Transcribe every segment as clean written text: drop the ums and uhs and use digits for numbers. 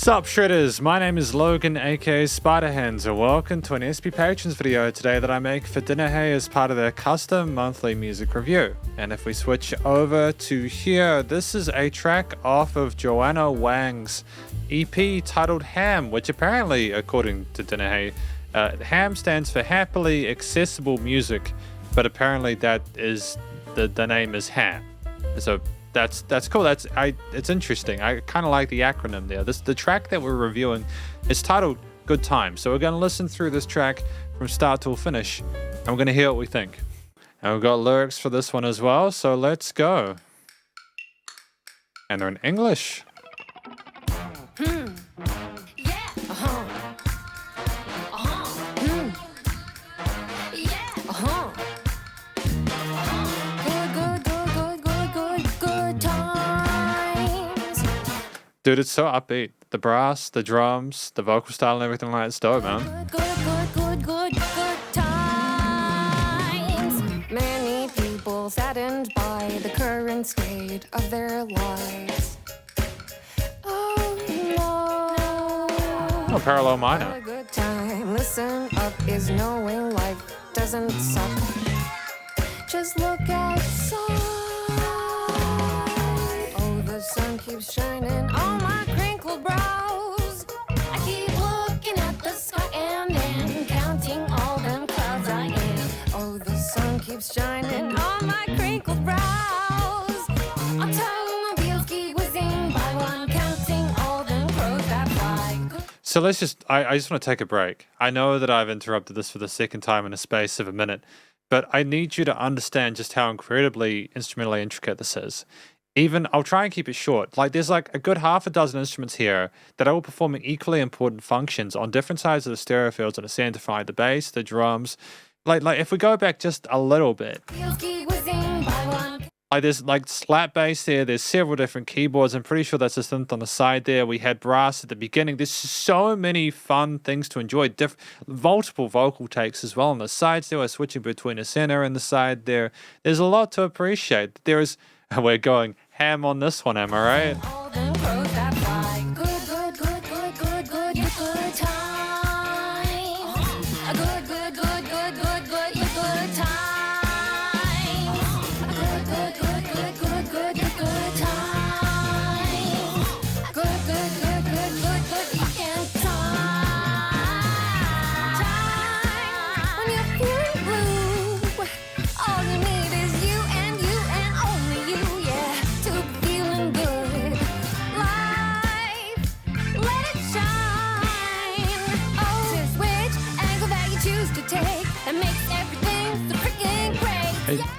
Sup Shredders, my name is Logan aka Spiderhands and welcome to an SP Patrons video today that I make for Dinnerhe as part of their custom monthly music review. And if we switch over to here, this is a track off of Joanna Wang's EP titled Ham, which apparently, according to Dinnerhe, Ham stands for Happily Accessible Music, but apparently that is, the name is Ham. So that's cool. It's interesting. I kind of like the acronym there. The track that we're reviewing is titled Good Time. So we're going to listen through this track from start till finish, and we're going to hear what we think. And we've got lyrics for this one as well, so let's go. And they're in English. Dude, it's so upbeat. The brass, the drums, the vocal style and everything like that's dope, man. Good times. Many people saddened by the current state of their lives. Oh no. Oh, parallel minor. A good time, listen up, is knowing life doesn't suck. Just look outside. Oh, the sun keeps shining on my crinkled brows. I keep looking at the sky and counting all them clouds I am. Oh, the sun keeps shining on my crinkled brows. Automobiles keep whizzing by one, counting all them crows that fly. So let's just, I just want to take a break. I know that I've interrupted this for the second time in a space of a minute, but I need you to understand just how incredibly instrumentally intricate this is. Even, I'll try and keep it short. Like, there's like a good half a dozen instruments here that are all performing equally important functions on different sides of the stereo fields and it's amplified. The bass, the drums. Like if we go back just a little bit, like there's like slap bass there. There's several different keyboards. I'm pretty sure that's a synth on the side there. We had brass at the beginning. There's so many fun things to enjoy. Multiple vocal takes as well on the sides there. We're switching between the center and the side there. There's a lot to appreciate. We're going ham on this one, am I right?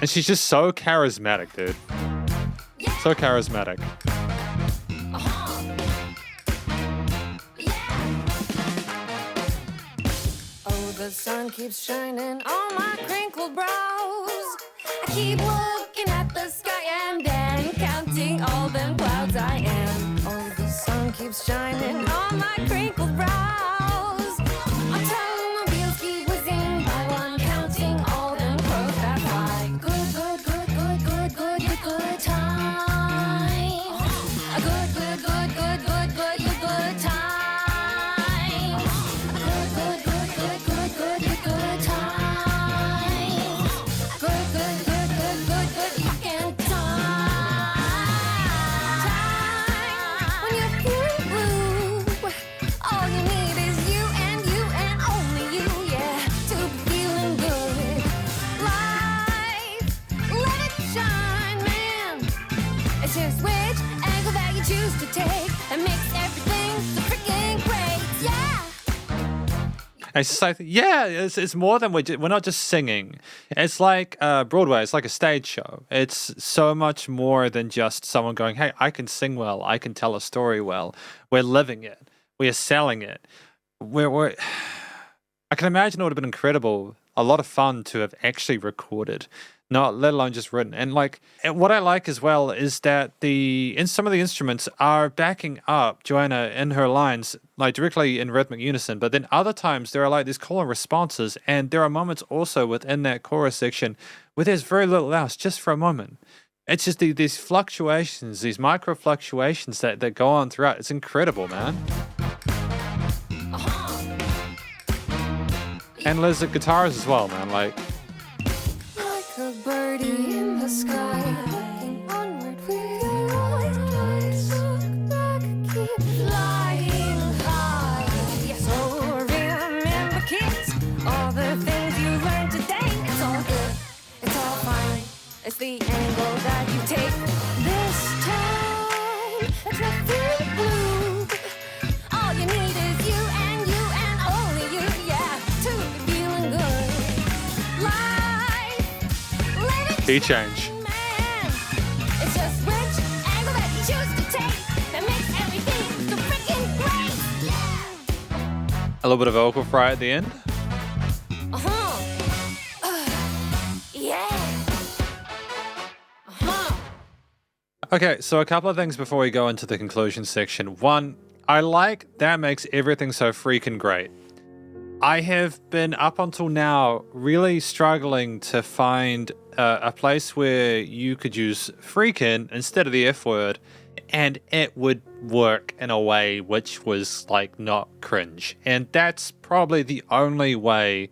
And she's just so charismatic, dude. So charismatic. Oh, the sun keeps shining on my crinkled brows. I keep looking at the sky and then counting all them clouds I am. Oh, the sun keeps shining on my crinkled brows. Automobiles keep whizzing by one, counting all them crows that fly. Good time. A good time. Good time. When you're feeling blue, all you need is you and only you, yeah, to be feeling good. Life, let it shine, man. It's just which angle that you choose to take that makes everything so freaking great, yeah. It's just like, yeah, it's more than we're not just singing. It's like Broadway. It's like a stage show. It's so much more than just someone going, hey, I can sing well. I can tell a story well. We're living it. We are selling it. I can imagine it would have been incredible, a lot of fun to have actually recorded, not let alone just written. And like, what I like as well is that some of the instruments are backing up Joanna in her lines, like directly in rhythmic unison. But then other times there are like these call and responses, and there are moments also within that chorus section where there's very little else, just for a moment. It's just these fluctuations, these micro fluctuations that go on throughout. It's incredible, man. And Lizard guitars as well, man. Like a birdie in the sky, looking onward with your eyes. Look back, keep flying high. So remember, kids, all the things you learned today. It's all good, it's all fine. It's the angle that you take. This time, it's not feeling blue. All you need is you and only you, yeah, to be feeling good. key change. Man, it's just which angle that you choose to take that makes everything so freaking great. Yeah. A little bit of vocal fry at the end. Yeah. Okay, so a couple of things before we go into the conclusion section. One, I like that makes everything so freaking great. I have been up until now really struggling to find a place where you could use freaking instead of the F word and it would work in a way which was like not cringe. And that's probably the only way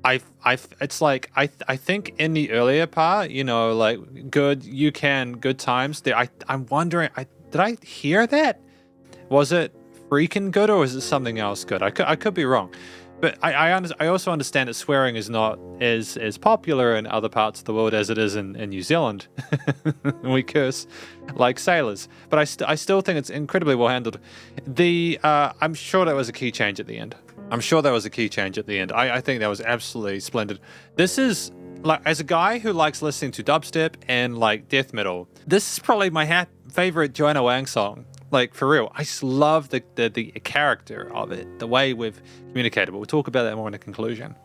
it's like I think in the earlier part, you know, like good, you can, good times there. I'm wondering, did I hear that? Was it freaking good or was it something else good? I could be wrong. But I also understand that swearing is not as popular in other parts of the world as it is in New Zealand. We curse like sailors. But I still think it's incredibly well handled. I'm sure that was a key change at the end. I think that was absolutely splendid. This is, like, as a guy who likes listening to dubstep and like death metal, this is probably my favorite Joanna Wang song. Like, for real, I just love the character of it, the way we've communicated. But we'll talk about that more in the conclusion.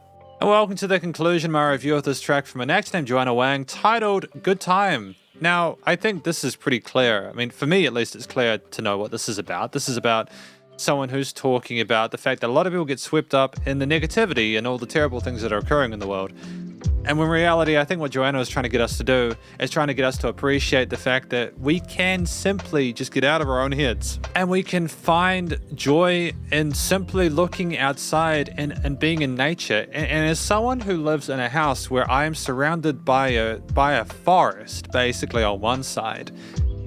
And welcome to the conclusion, my review of this track from an actor named Joanna Wang, titled Good Time. Now, I think this is pretty clear. I mean, for me at least, it's clear to know what this is about. This is about someone who's talking about the fact that a lot of people get swept up in the negativity and all the terrible things that are occurring in the world. And in reality, I think what Joanna is trying to get us to do is trying to get us to appreciate the fact that we can simply just get out of our own heads and we can find joy in simply looking outside and being in nature. And as someone who lives in a house where I am surrounded by a forest, basically on one side,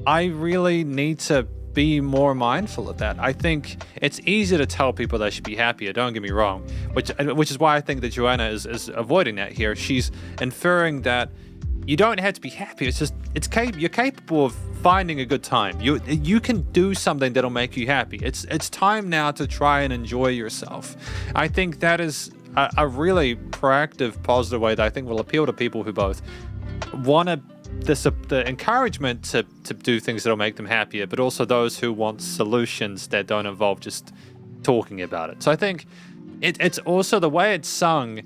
I really need to be more mindful of that. I think it's easy to tell people they should be happier, don't get me wrong, which is why I think that Joanna is avoiding that here. She's inferring that you don't have to be happy. It's just you're capable of finding a good time. You can do something that'll make you happy. It's time now to try and enjoy yourself. I think that is a really proactive, positive way that I think will appeal to people who both want the encouragement to do things that'll make them happier, but also those who want solutions that don't involve just talking about it. So I think it's also the way it's sung.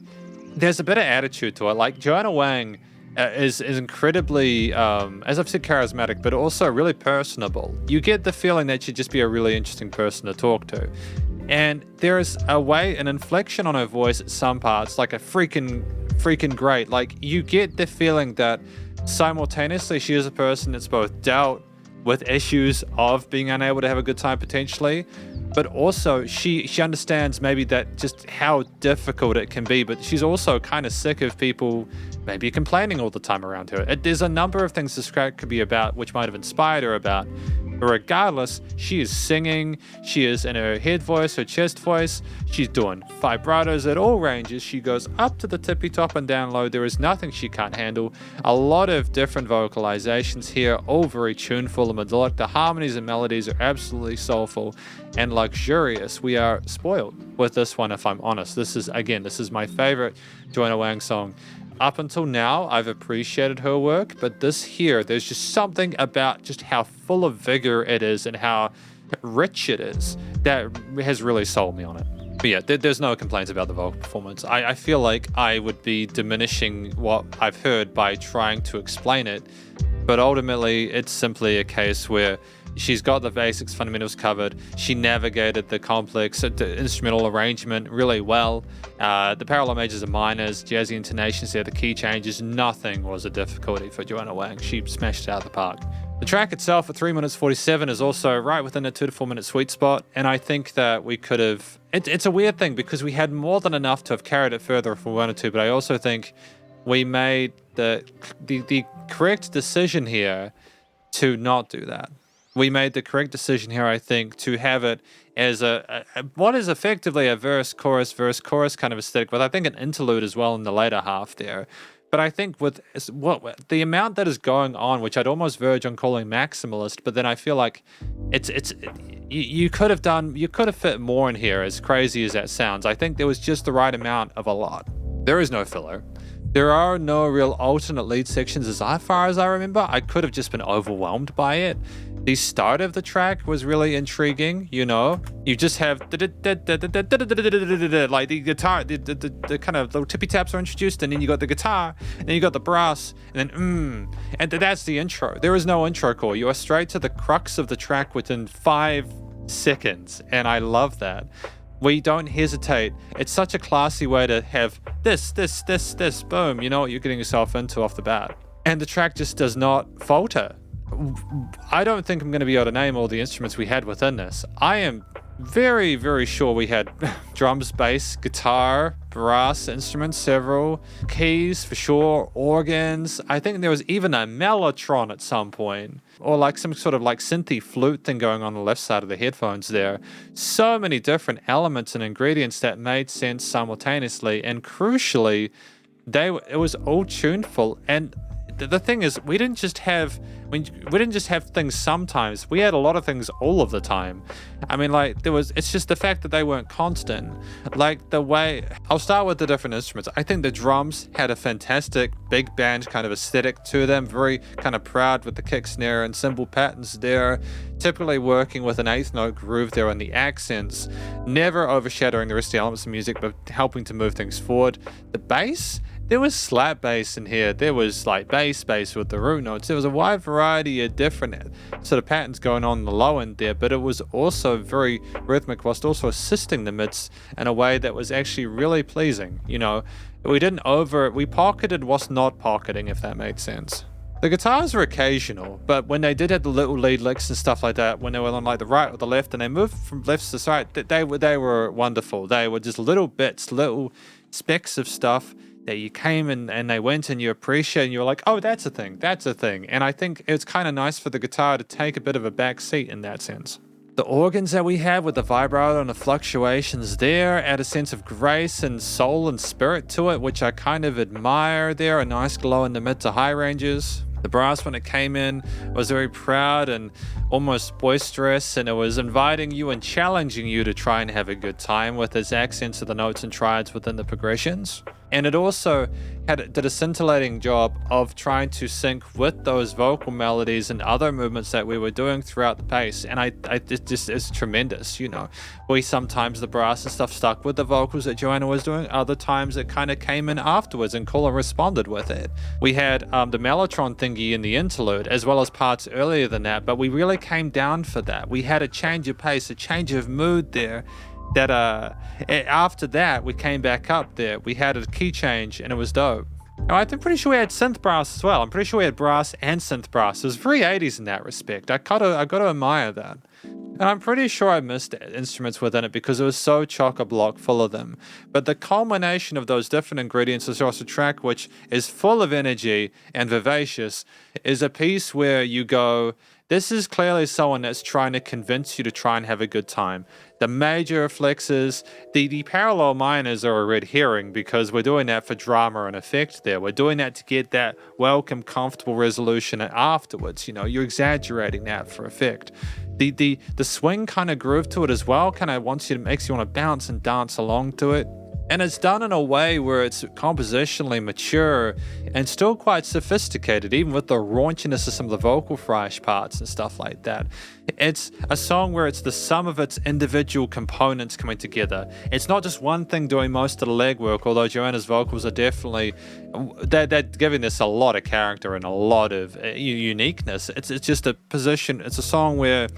There's a bit of attitude to it. Like Joanna Wang is incredibly, as I've said, charismatic, but also really personable. You get the feeling that she'd just be a really interesting person to talk to. And there is an inflection on her voice at some parts, like a freaking great. Like you get the feeling that simultaneously she is a person that's both dealt with issues of being unable to have a good time potentially, but also she understands maybe that just how difficult it can be, but she's also kind of sick of people maybe complaining all the time around her. There's a number of things this track could be about which might have inspired her about. But regardless, she is singing, she is in her head voice, her chest voice, she's doing vibratos at all ranges, she goes up to the tippy top and down low, there is nothing she can't handle. A lot of different vocalizations here, all very tuneful and melodic. The harmonies and melodies are absolutely soulful and luxurious. We are spoiled with this one, if I'm honest. This is my favorite Joanna Wang song. Up until now, I've appreciated her work, but this here, there's just something about just how full of vigor it is and how rich it is that has really sold me on it. But yeah, there's no complaints about the vocal performance. I feel like I would be diminishing what I've heard by trying to explain it, but ultimately it's simply a case where she's got the basics, fundamentals covered. She navigated the complex instrumental arrangement really well. The parallel majors and minors, jazzy intonations there, the key changes, nothing was a difficulty for Joanna Wang. She smashed it out of the park. The track itself at 3 minutes 47 is also right within a 2 to 4 minute sweet spot, and I think that we could have... It's a weird thing because we had more than enough to have carried it further if we wanted to, but I also think we made the correct decision here to not do that. We made the correct decision here, I think, to have it as a what is effectively a verse, chorus kind of aesthetic, with I think an interlude as well in the later half there. But I think with what the amount that is going on, which I'd almost verge on calling maximalist, but then I feel like you could have fit more in here, as crazy as that sounds. I think there was just the right amount of a lot. There is no filler. There are no real alternate lead sections as far as I remember. I could have just been overwhelmed by it. The start of the track was really intriguing, you know. You just have like the guitar, the kind of little tippy taps are introduced, and then you got the guitar, and then you got the brass, and then and that's the intro. There is no intro call. You are straight to the crux of the track within 5 seconds, and I love that. We don't hesitate. It's such a classy way to have this, boom. You know what you're getting yourself into off the bat. And the track just does not falter. I don't think I'm going to be able to name all the instruments we had within this. I am very, very sure we had drums, bass, guitar, brass instruments, several keys for sure, organs. I think there was even a mellotron at some point, or like some sort of like synthy flute thing going on the left side of the headphones there. So many different elements and ingredients that made sense simultaneously, and crucially, it was all tuneful. And the thing is, we didn't just have things sometimes. We had a lot of things all of the time. I mean, like, it's just the fact that they weren't constant. Like the way, I'll start with the different instruments. I think the drums had a fantastic big band kind of aesthetic to them, very kind of proud with the kick, snare, and cymbal patterns there, typically working with an 8th note groove there on the accents, never overshadowing the rest of the elements of music, but helping to move things forward. The bass, there was slap bass in here. There was like bass with the root notes. There was a wide variety of different sort of patterns going on in the low end there, but it was also very rhythmic whilst also assisting the mids in a way that was actually really pleasing. You know, we pocketed whilst not pocketing, if that made sense. The guitars were occasional, but when they did have the little lead licks and stuff like that, when they were on like the right or the left, and they moved from left to right, they were wonderful. They were just little bits, little specks of stuff that you came and they went and you appreciate, and you were like, oh, that's a thing. And I think it's kind of nice for the guitar to take a bit of a back seat in that sense. The organs that we have with the vibrato and the fluctuations there add a sense of grace and soul and spirit to it, which I kind of admire there, a nice glow in the mid to high ranges. The brass, when it came in, was very proud and almost boisterous, and it was inviting you and challenging you to try and have a good time with its accents of the notes and triads within the progressions. And it also did a scintillating job of trying to sync with those vocal melodies and other movements that we were doing throughout the piece. And it just is tremendous, you know. Sometimes the brass and stuff stuck with the vocals that Joanna was doing. Other times it kind of came in afterwards and Cola responded with it. We had the mellotron thingy in the interlude, as well as parts earlier than that, but we really came down for that. We had a change of pace, a change of mood there. That after that we came back up there. We had a key change and it was dope. Now, I'm pretty sure we had synth brass as well. I'm pretty sure we had brass and synth brass. It was very 80s in that respect. I got to admire that. And I'm pretty sure I missed instruments within it because it was so chock-a-block full of them. But the culmination of those different ingredients across a track which is full of energy and vivacious is a piece where you go, this is clearly someone that's trying to convince you to try and have a good time. The major flexes, the parallel minors are a red herring because we're doing that for drama and effect there. We're doing that to get that welcome, comfortable resolution afterwards. You know, you're exaggerating that for effect. The swing kind of groove to it as well kind of makes you want to bounce and dance along to it. And it's done in a way where it's compositionally mature and still quite sophisticated, even with the raunchiness of some of the vocal fry-ish parts and stuff like that. It's a song where it's the sum of its individual components coming together. It's not just one thing doing most of the legwork, although Joanna's vocals are definitely, they're giving this a lot of character and a lot of uniqueness. It's just a position, it's a song where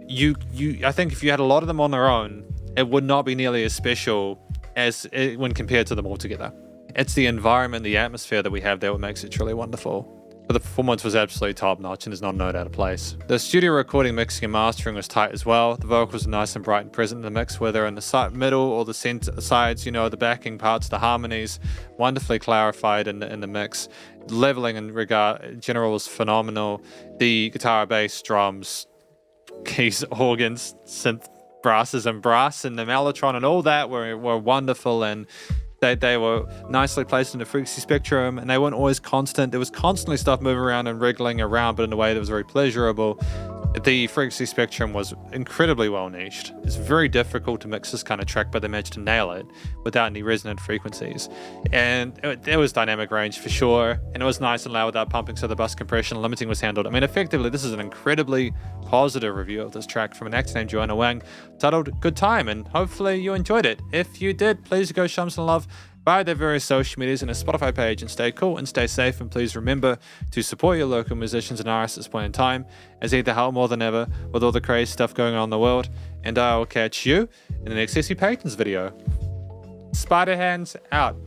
I think if you had a lot of them on their own, it would not be nearly as special as when compared to them all together. It's the environment, the atmosphere that we have there what makes it truly wonderful. But the performance was absolutely top notch and is not a note out of place. The studio recording, mixing and mastering was tight as well. The vocals are nice and bright and present in the mix, whether in the middle or the sides, you know, the backing parts, the harmonies, wonderfully clarified in the mix. Leveling in general was phenomenal. The guitar, bass, drums, keys, organs, synth, brasses and brass and the mellotron and all that were wonderful, and they were nicely placed in the frequency spectrum, and they weren't always constant. There was constantly stuff moving around and wriggling around, but in a way that was very pleasurable. The frequency spectrum was incredibly well niched. It's very difficult to mix this kind of track, but they managed to nail it without any resonant frequencies. And there was dynamic range for sure, and it was nice and loud without pumping, so the bus compression limiting was handled. I mean, effectively, this is an incredibly positive review of this track from an actor named Joanna Wang, titled Good Time, and hopefully you enjoyed it. If you did, please go show them some love via their various social medias and a Spotify page, and stay cool and stay safe, and please remember to support your local musicians and artists at this point in time, as they need the help more than ever with all the crazy stuff going on in the world. And I'll catch you in the next SP Patrons video. Spiderhands out.